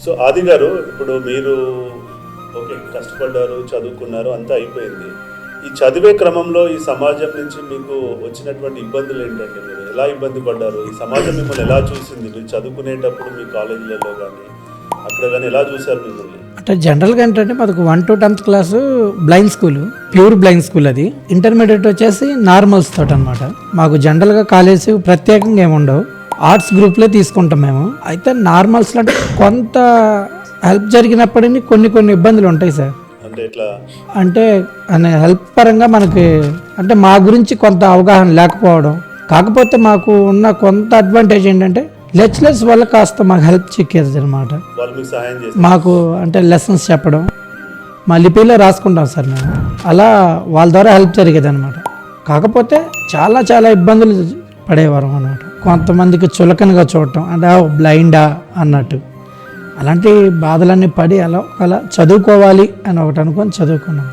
So ఆది గారు, ఇప్పుడు మీరు ఓకే కష్టపడ్డారు, చదువుకున్నారు, అంతా అయిపోయింది. ఈ చదివే క్రమంలో ఈ సమాజం నుంచి మీకు వచ్చినటువంటి ఇబ్బందులు ఏంటంటే, మీరు ఎలా ఇబ్బంది పడ్డారు? ఈ సమాజం మిమ్మల్ని ఎలా చూసింది? మీరు చదువుకునేటప్పుడు మీ కాలేజీలలో కానీ అక్కడ కానీ ఎలా చూశారు మిమ్మల్ని? అంటే జనరల్గా ఏంటంటే మాకు 1 to 10th class blind school, pure blind school. అది ఇంటర్మీడియట్ వచ్చేసి నార్మల్స్ తోటి అనమాట. మాకు జనరల్గా కాలేజ్ ప్రత్యేకంగా ఏమి ఉండవు, ఆర్ట్స్ గ్రూప్లే తీసుకుంటాం మేము. అయితే నార్మల్స్లో అంటే కొంత హెల్ప్ జరిగినప్పటికీ కొన్ని ఇబ్బందులు ఉంటాయి సార్. అంటే ఎట్లా అంటే హెల్ప్ పరంగా మనకి అంటే మా గురించి కొంత అవగాహన లేకపోవడం. కాకపోతే మాకు ఉన్న కొంత అడ్వాంటేజ్ ఏంటంటే లెక్చరర్స్ వల్ల కాస్త మాకు హెల్ప్ చిక్కేది అనమాట. వాళ్ళు మీకు సహాయం చేస్తారు? మాకు అంటే లెసన్స్ చెప్పడం, మా లిపిలో రాసుకుంటాం సార్ మేము. అలా వాళ్ళ ద్వారా హెల్ప్ జరిగేది అనమాట. కాకపోతే చాలా ఇబ్బందులు పడేవారు అన్నమాట. కొంతమందికి చులకనగా చూడటం, అంటే బ్లైండా అన్నట్టు. అలాంటి బాధలన్నీ పడి అలా చదువుకోవాలి అని ఒకటి అనుకొని చదువుకున్నాం.